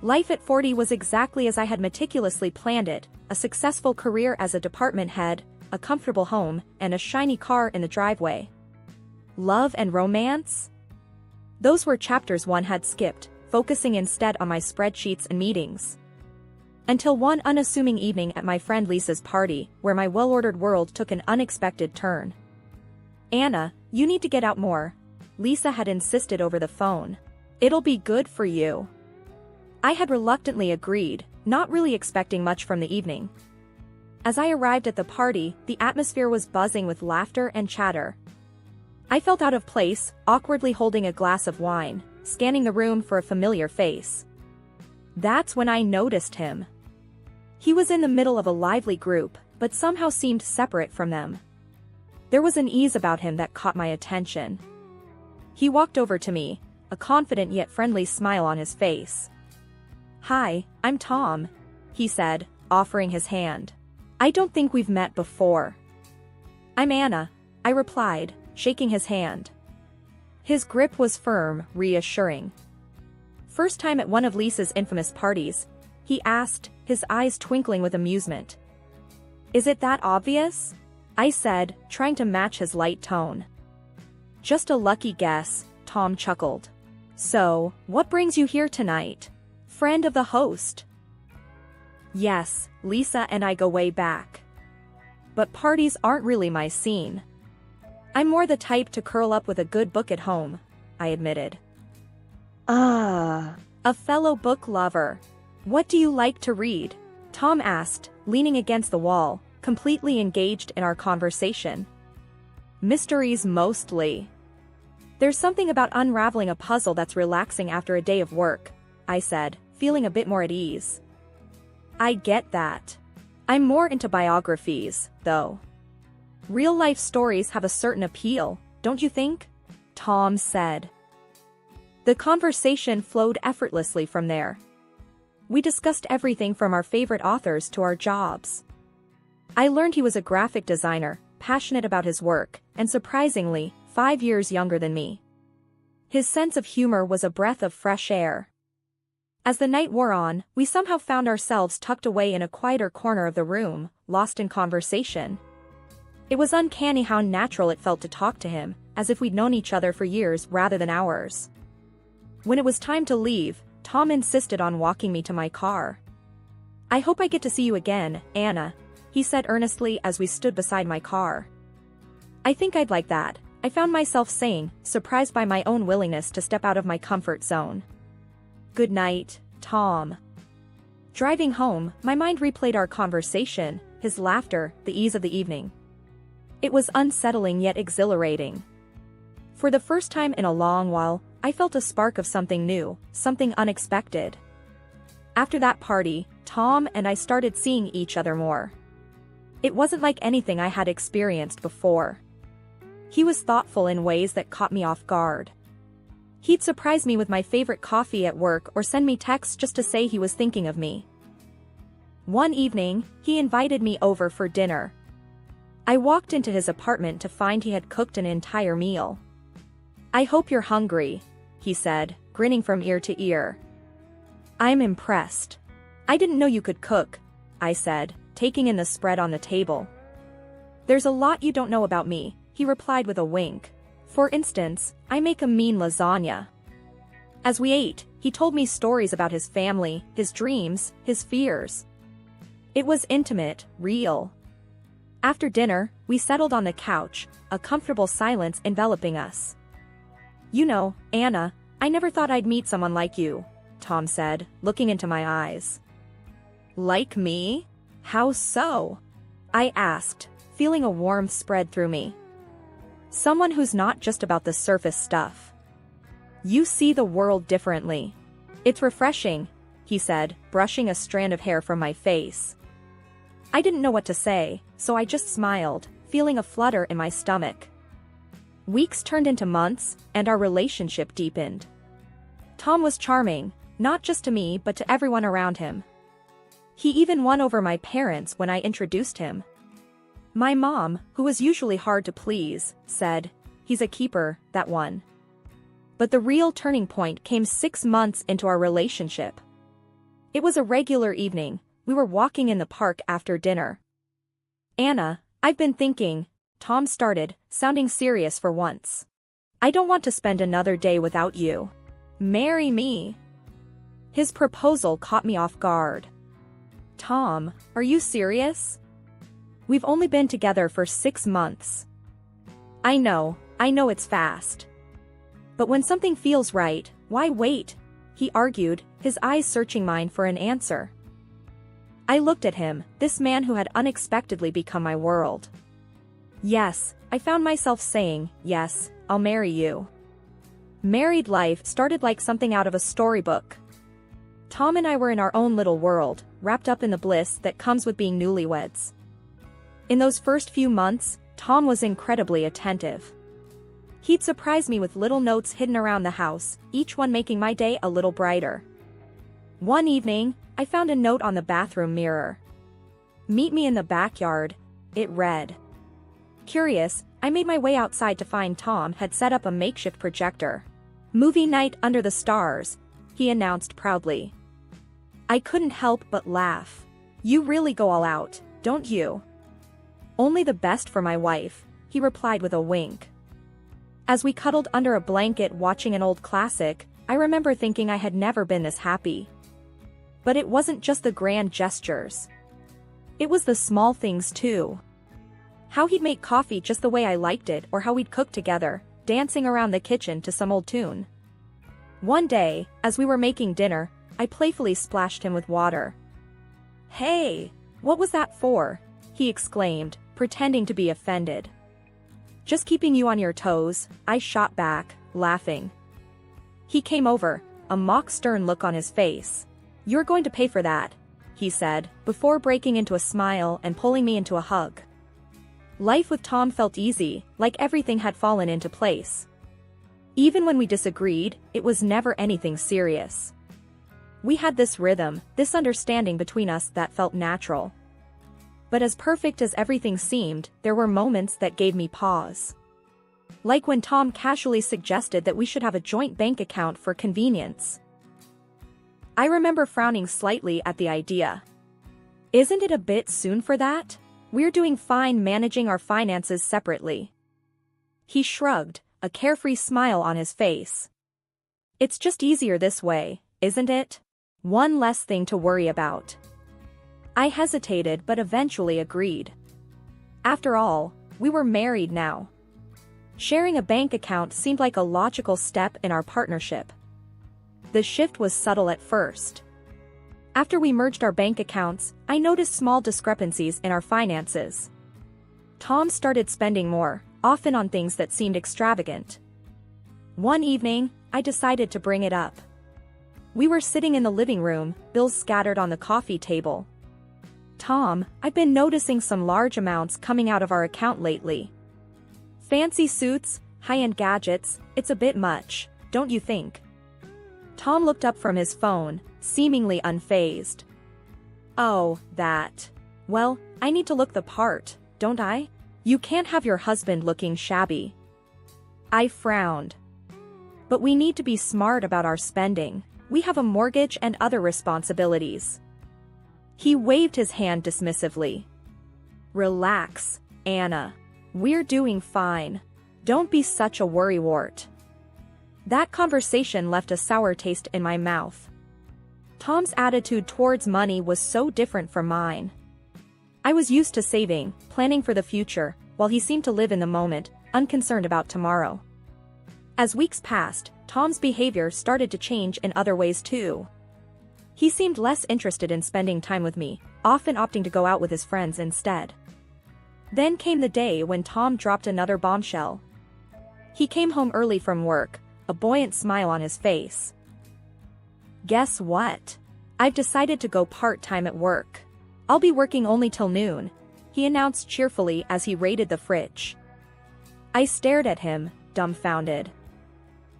Life at 40 was exactly as I had meticulously planned it, a successful career as a department head, a comfortable home, and a shiny car in the driveway. Love and romance? Those were chapters one had skipped, focusing instead on my spreadsheets and meetings. Until one unassuming evening at my friend Lisa's party, where my well-ordered world took an unexpected turn. "Anna, you need to get out more," Lisa had insisted over the phone. "It'll be good for you." I had reluctantly agreed, not really expecting much from the evening. As I arrived at the party, the atmosphere was buzzing with laughter and chatter. I felt out of place, awkwardly holding a glass of wine, scanning the room for a familiar face. That's when I noticed him. He was in the middle of a lively group, but somehow seemed separate from them. There was an ease about him that caught my attention. He walked over to me, a confident yet friendly smile on his face. "Hi, I'm Tom," he said, offering his hand. "I don't think we've met before." "I'm Anna," I replied, shaking his hand. His grip was firm, reassuring. "First time at one of Lisa's infamous parties?" he asked, his eyes twinkling with amusement. "Is it that obvious?" I said, trying to match his light tone. "Just a lucky guess," Tom chuckled. "So, what brings you here tonight? Friend of the host?" "Yes, Lisa and I go way back. But parties aren't really my scene. I'm more the type to curl up with a good book at home," I admitted. A fellow book lover. What do you like to read?" Tom asked, leaning against the wall, completely engaged in our conversation. "Mysteries mostly. There's something about unraveling a puzzle that's relaxing after a day of work," I said, feeling a bit more at ease. "I get that. I'm more into biographies, though. Real-life stories have a certain appeal, don't you think?" Tom said. The conversation flowed effortlessly from there. We discussed everything from our favorite authors to our jobs. I learned he was a graphic designer, passionate about his work, and surprisingly, 5 years younger than me. His sense of humor was a breath of fresh air. As the night wore on, we somehow found ourselves tucked away in a quieter corner of the room, lost in conversation. It was uncanny how natural it felt to talk to him, as if we'd known each other for years rather than hours. When it was time to leave, Tom insisted on walking me to my car. "I hope I get to see you again, Anna," he said earnestly as we stood beside my car. "I think I'd like that," I found myself saying, surprised by my own willingness to step out of my comfort zone. "Good night, Tom." Driving home, my mind replayed our conversation, his laughter, the ease of the evening. It was unsettling yet exhilarating. For the first time in a long while, I felt a spark of something new, something unexpected. After that party, Tom and I started seeing each other more. It wasn't like anything I had experienced before. He was thoughtful in ways that caught me off guard. He'd surprise me with my favorite coffee at work or send me texts just to say he was thinking of me. One evening, he invited me over for dinner. I walked into his apartment to find he had cooked an entire meal. "I hope you're hungry," he said, grinning from ear to ear. "I'm impressed. I didn't know you could cook," I said, taking in the spread on the table. "There's a lot you don't know about me," he replied with a wink. "For instance, I make a mean lasagna." As we ate, he told me stories about his family, his dreams, his fears. It was intimate, real. After dinner, we settled on the couch, a comfortable silence enveloping us. "You know, Anna, I never thought I'd meet someone like you," Tom said, looking into my eyes. "Like me? How so?" I asked, feeling a warmth spread through me. "Someone who's not just about the surface stuff. You see the world differently. It's refreshing," he said, brushing a strand of hair from my face. I didn't know what to say, so I just smiled, feeling a flutter in my stomach. Weeks turned into months, and our relationship deepened. Tom was charming, not just to me but to everyone around him. He even won over my parents when I introduced him. My mom, who was usually hard to please, said, "He's a keeper, that one." But the real turning point came 6 months into our relationship. It was a regular evening. We were walking in the park after dinner. Anna, I've been thinking, Tom started, sounding serious for once. I don't want to spend another day without you. Marry me. His proposal caught me off guard. Tom, are you serious? We've only been together for 6 months. I know it's fast. But when something feels right, why wait? He argued, his eyes searching mine for an answer. I looked at him, this man who had unexpectedly become my world. Yes, I found myself saying, yes, I'll marry you. Married life started like something out of a storybook. Tom and I were in our own little world, wrapped up in the bliss that comes with being newlyweds. In those first few months, Tom was incredibly attentive. He'd surprise me with little notes hidden around the house, each one making my day a little brighter. One evening, I found a note on the bathroom mirror. Meet me in the backyard, it read. Curious, I made my way outside to find Tom had set up a makeshift projector. Movie night under the stars, he announced proudly. I couldn't help but laugh. You really go all out, don't you? Only the best for my wife, he replied with a wink. As we cuddled under a blanket watching an old classic, I remember thinking I had never been this happy. But it wasn't just the grand gestures. It was the small things too. How he'd make coffee just the way I liked it, or how we'd cook together, dancing around the kitchen to some old tune. One day, as we were making dinner, I playfully splashed him with water. Hey, what was that for? He exclaimed, pretending to be offended. Just keeping you on your toes, I shot back, laughing. He came over, a mock stern look on his face. You're going to pay for that, he said, before breaking into a smile and pulling me into a hug. Life with Tom felt easy, like everything had fallen into place. Even when we disagreed, it was never anything serious. We had this rhythm, this understanding between us that felt natural. But as perfect as everything seemed, there were moments that gave me pause. Like when Tom casually suggested that we should have a joint bank account for convenience. I remember frowning slightly at the idea. Isn't it a bit soon for that? We're doing fine managing our finances separately. He shrugged, a carefree smile on his face. It's just easier this way, isn't it? One less thing to worry about. I hesitated but eventually agreed. After all, we were married now. Sharing a bank account seemed like a logical step in our partnership. The shift was subtle at first. After we merged our bank accounts, I noticed small discrepancies in our finances. Tom started spending more, often on things that seemed extravagant. One evening, I decided to bring it up. We were sitting in the living room, bills scattered on the coffee table. Tom, I've been noticing some large amounts coming out of our account lately. Fancy suits, high-end gadgets, it's a bit much, don't you think? Tom looked up from his phone, seemingly unfazed. Oh, that. Well, I need to look the part, don't I? You can't have your husband looking shabby. I frowned. But we need to be smart about our spending. We have a mortgage and other responsibilities. He waved his hand dismissively. Relax, Anna. We're doing fine. Don't be such a worrywart. That conversation left a sour taste in my mouth. Tom's attitude towards money was so different from mine. I was used to saving, planning for the future, while he seemed to live in the moment, unconcerned about tomorrow. As weeks passed, Tom's behavior started to change in other ways too. He seemed less interested in spending time with me, often opting to go out with his friends instead. Then came the day when Tom dropped another bombshell. He came home early from work, a buoyant smile on his face. Guess what? I've decided to go part-time at work. I'll be working only till noon, he announced cheerfully as he raided the fridge. I stared at him, dumbfounded.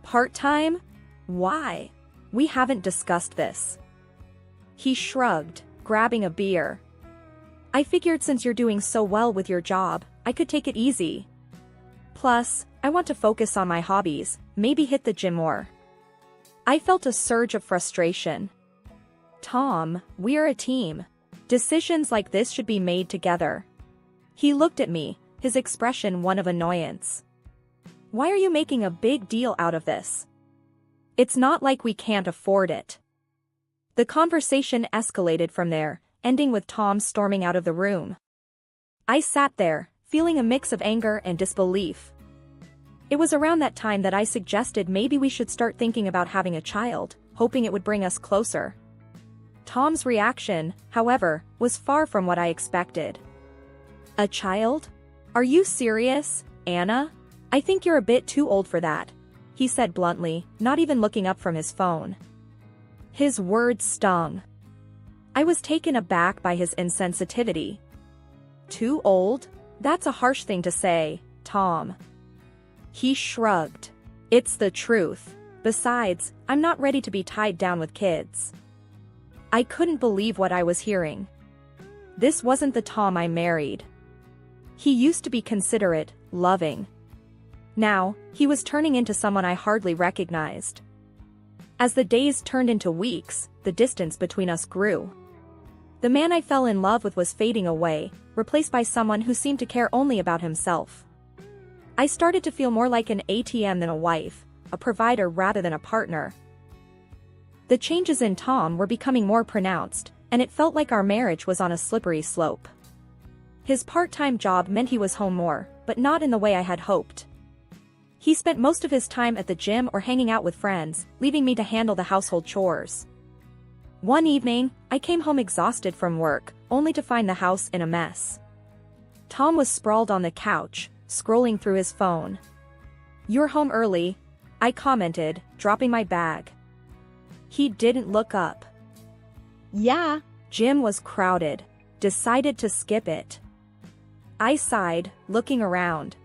Part-time? Why? We haven't discussed this. He shrugged, grabbing a beer. I figured since you're doing so well with your job, I could take it easy. Plus, I want to focus on my hobbies, maybe hit the gym more. I felt a surge of frustration. Tom, we're a team. Decisions like this should be made together. He looked at me, his expression one of annoyance. Why are you making a big deal out of this? It's not like we can't afford it. The conversation escalated from there, ending with Tom storming out of the room. I sat there, feeling a mix of anger and disbelief. It was around that time that I suggested maybe we should start thinking about having a child, hoping it would bring us closer. Tom's reaction, however, was far from what I expected. A child? Are you serious, Anna? I think you're a bit too old for that, he said bluntly, not even looking up from his phone. His words stung. I was taken aback by his insensitivity. Too old? That's a harsh thing to say, Tom. He shrugged. It's the truth. Besides, I'm not ready to be tied down with kids. I couldn't believe what I was hearing. This wasn't the Tom I married. He used to be considerate, loving. Now, he was turning into someone I hardly recognized. As the days turned into weeks, the distance between us grew. The man I fell in love with was fading away, replaced by someone who seemed to care only about himself. I started to feel more like an ATM than a wife, a provider rather than a partner. The changes in Tom were becoming more pronounced, and it felt like our marriage was on a slippery slope. His part-time job meant he was home more, but not in the way I had hoped. He spent most of his time at the gym or hanging out with friends, leaving me to handle the household chores. One evening, I came home exhausted from work, only to find the house in a mess. Tom was sprawled on the couch, scrolling through his phone. "You're home early," I commented, dropping my bag. He didn't look up. "Yeah." Gym was crowded. Decided to skip it. I sighed, looking around.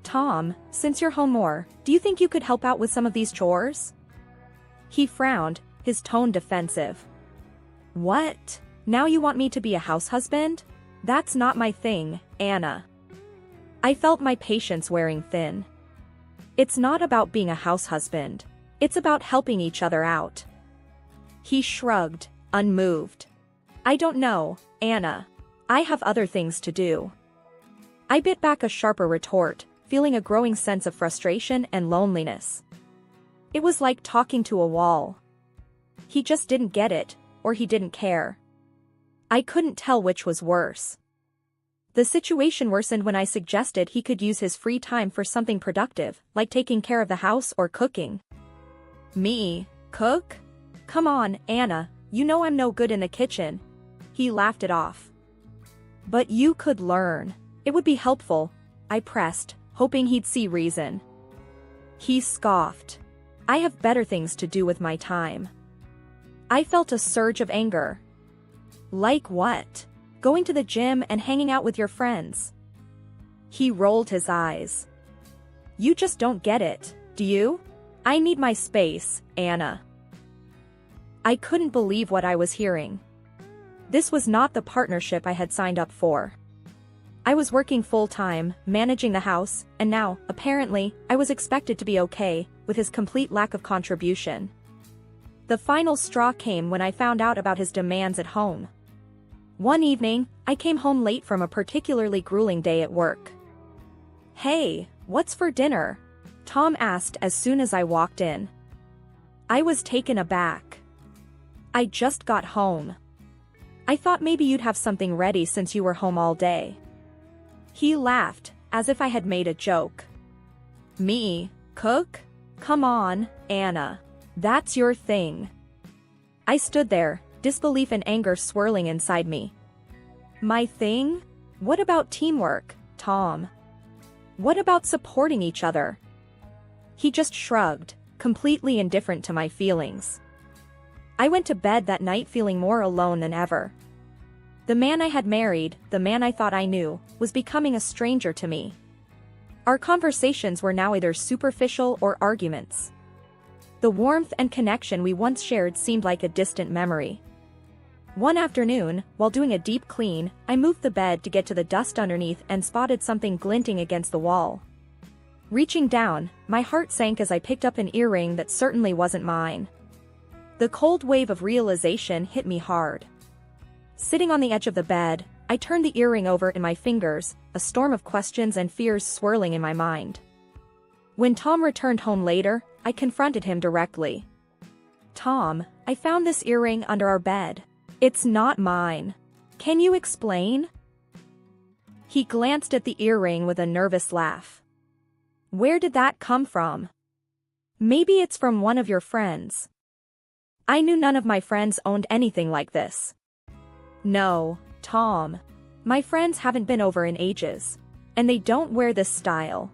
"Tom, since you're home more, do you think you could help out with some of these chores?" He frowned, his tone defensive. "What? Now you want me to be a house husband? That's not my thing, Anna." I felt my patience wearing thin. It's not about being a house husband. It's about helping each other out. He shrugged, unmoved. "I don't know, Anna. I have other things to do." I bit back a sharper retort, feeling a growing sense of frustration and loneliness. It was like talking to a wall. He just didn't get it, or he didn't care. I couldn't tell which was worse. The situation worsened when I suggested he could use his free time for something productive, like taking care of the house or cooking. "Me? Cook? Come on, Anna, you know I'm no good in the kitchen." He laughed it off. "But you could learn. It would be helpful," I pressed, hoping he'd see reason. He scoffed. "I have better things to do with my time." I felt a surge of anger. "Like what? Going to the gym and hanging out with your friends?" He rolled his eyes. "You just don't get it, do you? I need my space, Anna." I couldn't believe what I was hearing. This was not the partnership I had signed up for. I was working full-time, managing the house, and now, apparently, I was expected to be okay, with his complete lack of contribution. The final straw came when I found out about his demands at home. One evening, I came home late from a particularly grueling day at work. "Hey, what's for dinner?" Tom asked as soon as I walked in. I was taken aback. "I just got home. I thought maybe you'd have something ready since you were home all day." He laughed, as if I had made a joke. "Me? Cook? Come on, Anna. That's your thing." I stood there, disbelief and anger swirling inside me. "My thing? What about teamwork, Tom? What about supporting each other?" He just shrugged, completely indifferent to my feelings. I went to bed that night feeling more alone than ever. The man I had married, the man I thought I knew, was becoming a stranger to me. Our conversations were now either superficial or arguments. The warmth and connection we once shared seemed like a distant memory. One afternoon, while doing a deep clean, I moved the bed to get to the dust underneath and spotted something glinting against the wall. Reaching down, my heart sank as I picked up an earring that certainly wasn't mine. The cold wave of realization hit me hard. Sitting on the edge of the bed, I turned the earring over in my fingers, a storm of questions and fears swirling in my mind. When Tom returned home later, I confronted him directly. "Tom, I found this earring under our bed. It's not mine. Can you explain?" He glanced at the earring with a nervous laugh. "Where did that come from?" "Maybe it's from one of your friends." I knew none of my friends owned anything like this. "No, Tom. My friends haven't been over in ages. And they don't wear this style."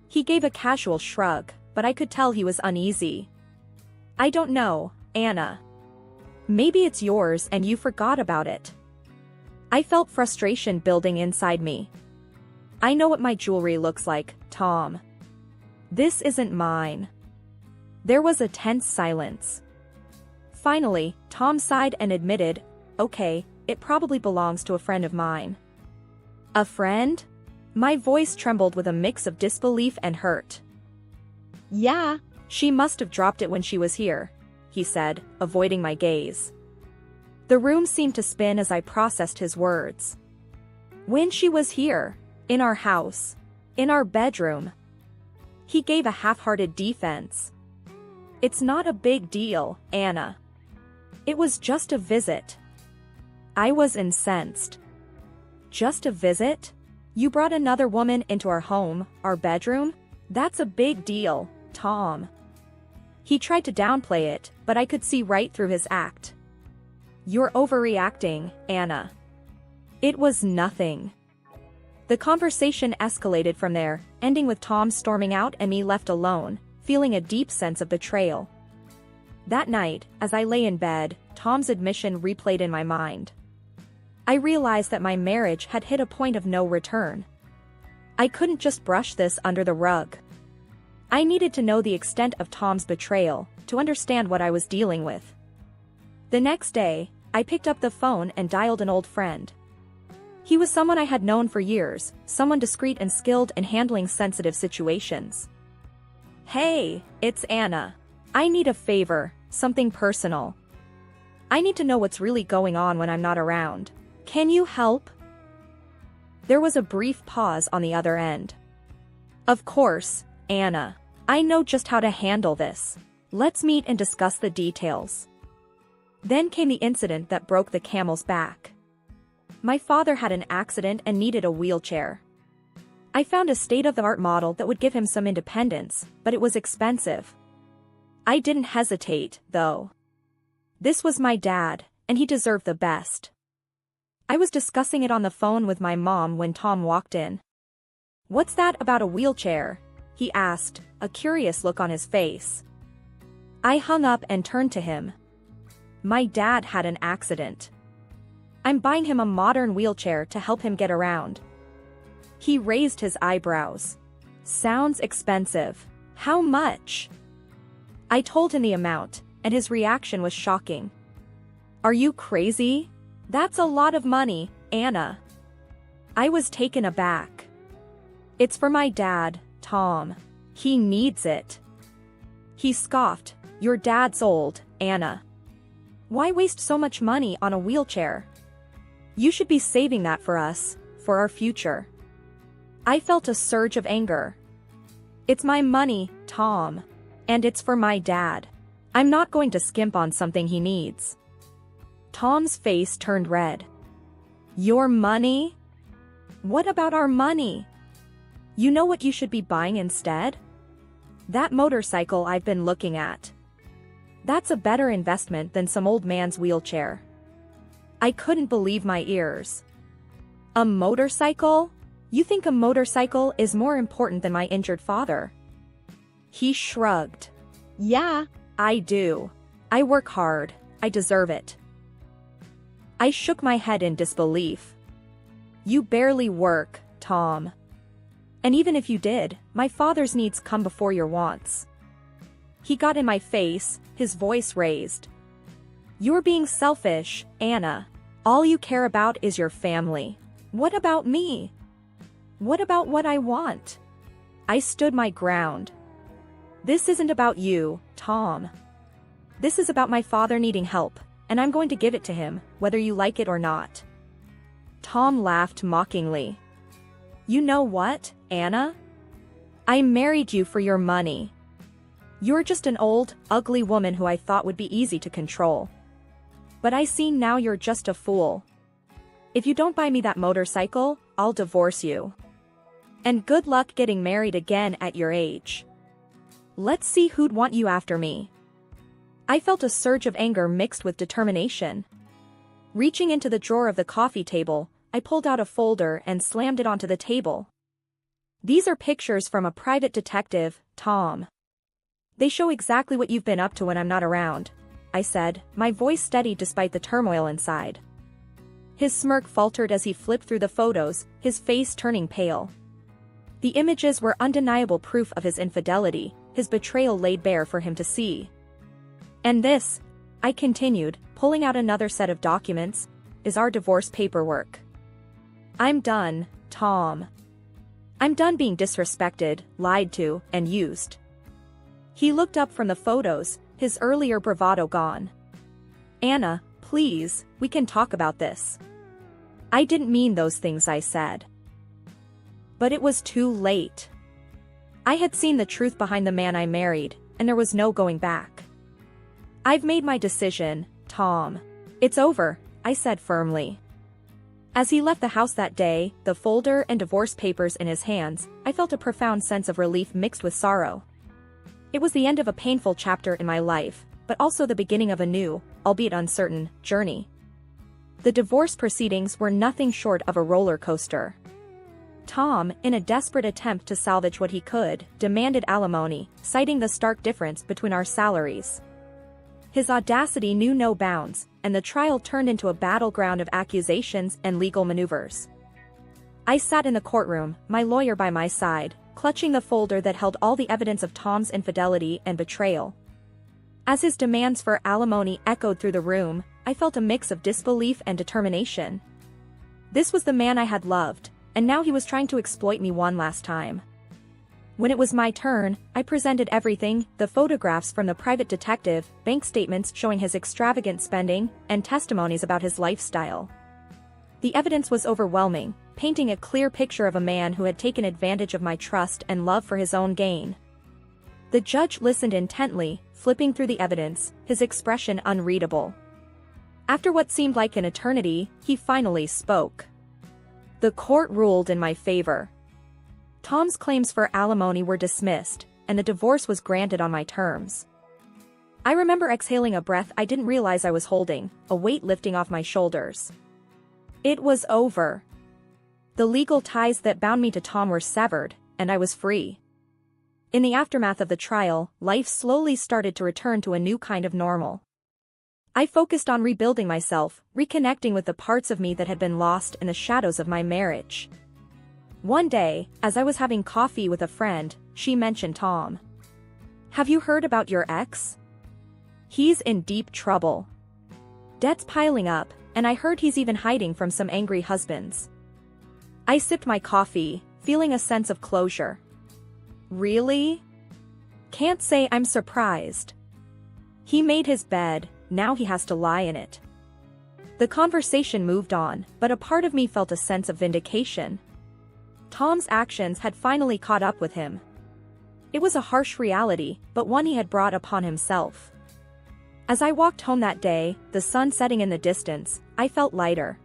He gave a casual shrug, but I could tell he was uneasy. "I don't know, Anna. Maybe it's yours and you forgot about it." I felt frustration building inside me. "I know what my jewelry looks like, Tom. This isn't mine." There was a tense silence. Finally, Tom sighed and admitted, "Okay, it probably belongs to a friend of mine." "A friend?" My voice trembled with a mix of disbelief and hurt. "Yeah, she must have dropped it when she was here," he said, avoiding my gaze. The room seemed to spin as I processed his words. "When she was here? In our house? In our bedroom?" He gave a half-hearted defense. "It's not a big deal, Anna. It was just a visit." I was incensed. "Just a visit? You brought another woman into our home, our bedroom? That's a big deal, Tom." He tried to downplay it, but I could see right through his act. "You're overreacting, Anna. It was nothing." The conversation escalated from there, ending with Tom storming out and me left alone, feeling a deep sense of betrayal. That night, as I lay in bed, Tom's admission replayed in my mind. I realized that my marriage had hit a point of no return. I couldn't just brush this under the rug. I needed to know the extent of Tom's betrayal, to understand what I was dealing with. The next day, I picked up the phone and dialed an old friend. He was someone I had known for years, someone discreet and skilled in handling sensitive situations. "Hey, it's Anna. I need a favor, something personal. I need to know what's really going on when I'm not around. Can you help?" There was a brief pause on the other end. "Of course, Anna. I know just how to handle this. Let's meet and discuss the details." Then came the incident that broke the camel's back. My father had an accident and needed a wheelchair. I found a state-of-the-art model that would give him some independence, but it was expensive. I didn't hesitate, though. This was my dad, and he deserved the best. I was discussing it on the phone with my mom when Tom walked in. "What's that about a wheelchair?" he asked, a curious look on his face. I hung up and turned to him. "My dad had an accident. I'm buying him a modern wheelchair to help him get around." He raised his eyebrows. "Sounds expensive. How much?" I told him the amount, and his reaction was shocking. "Are you crazy? That's a lot of money, Anna." I was taken aback. "It's for my dad, Tom. He needs it." He scoffed. "Your dad's old, Anna. Why waste so much money on a wheelchair? You should be saving that for us, for our future." I felt a surge of anger. "It's my money, Tom. And it's for my dad. I'm not going to skimp on something he needs." Tom's face turned red. "Your money? What about our money? You know what you should be buying instead? That motorcycle I've been looking at. That's a better investment than some old man's wheelchair." I couldn't believe my ears. "A motorcycle? You think a motorcycle is more important than my injured father?" He shrugged. "Yeah, I do. I work hard. I deserve it." I shook my head in disbelief. "You barely work, Tom. And even if you did, my father's needs come before your wants." He got in my face, his voice raised. "You're being selfish, Anna. All you care about is your family. What about me? What about what I want?" I stood my ground. "This isn't about you, Tom. This is about my father needing help, and I'm going to give it to him, whether you like it or not." Tom laughed mockingly. "You know what, Anna? I married you for your money. You're just an old, ugly woman who I thought would be easy to control. But I see now you're just a fool. If you don't buy me that motorcycle, I'll divorce you. And good luck getting married again at your age. Let's see who'd want you after me." I felt a surge of anger mixed with determination. Reaching into the drawer of the coffee table, I pulled out a folder and slammed it onto the table. "These are pictures from a private detective, Tom. They show exactly what you've been up to when I'm not around," I said, my voice steady despite the turmoil inside. His smirk faltered as he flipped through the photos, his face turning pale. The images were undeniable proof of his infidelity, his betrayal laid bare for him to see. "And this," I continued, pulling out another set of documents, "is our divorce paperwork. I'm done, Tom. I'm done being disrespected, lied to, and used." He looked up from the photos, his earlier bravado gone. "Anna, please, we can talk about this. I didn't mean those things I said." But it was too late. I had seen the truth behind the man I married, and there was no going back. "I've made my decision, Tom. It's over," I said firmly. As he left the house that day, the folder and divorce papers in his hands, I felt a profound sense of relief mixed with sorrow. It was the end of a painful chapter in my life, but also the beginning of a new, albeit uncertain, journey. The divorce proceedings were nothing short of a roller coaster. Tom, in a desperate attempt to salvage what he could, demanded alimony, citing the stark difference between our salaries. His audacity knew no bounds, and the trial turned into a battleground of accusations and legal maneuvers. I sat in the courtroom, my lawyer by my side, clutching the folder that held all the evidence of Tom's infidelity and betrayal. As his demands for alimony echoed through the room, I felt a mix of disbelief and determination. This was the man I had loved, and now he was trying to exploit me one last time. When it was my turn, I presented everything: the photographs from the private detective, bank statements showing his extravagant spending, and testimonies about his lifestyle. The evidence was overwhelming, painting a clear picture of a man who had taken advantage of my trust and love for his own gain. The judge listened intently, flipping through the evidence, his expression unreadable. After what seemed like an eternity, he finally spoke. The court ruled in my favor. Tom's claims for alimony were dismissed, and the divorce was granted on my terms. I remember exhaling a breath I didn't realize I was holding, a weight lifting off my shoulders. It was over. The legal ties that bound me to Tom were severed, and I was free. In the aftermath of the trial, life slowly started to return to a new kind of normal. I focused on rebuilding myself, reconnecting with the parts of me that had been lost in the shadows of my marriage. One day, as I was having coffee with a friend, she mentioned Tom. "Have you heard about your ex? He's in deep trouble. Debt's piling up, and I heard he's even hiding from some angry husbands." I sipped my coffee, feeling a sense of closure. Really? Can't say I'm surprised. He made his bed, now he has to lie in it. The conversation moved on, but a part of me felt a sense of vindication. Tom's actions had finally caught up with him. It was a harsh reality, but one he had brought upon himself. As I walked home that day, the sun setting in the distance, I felt lighter.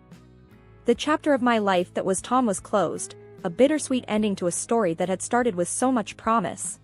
The chapter of my life that was Tom was closed, a bittersweet ending to a story that had started with so much promise.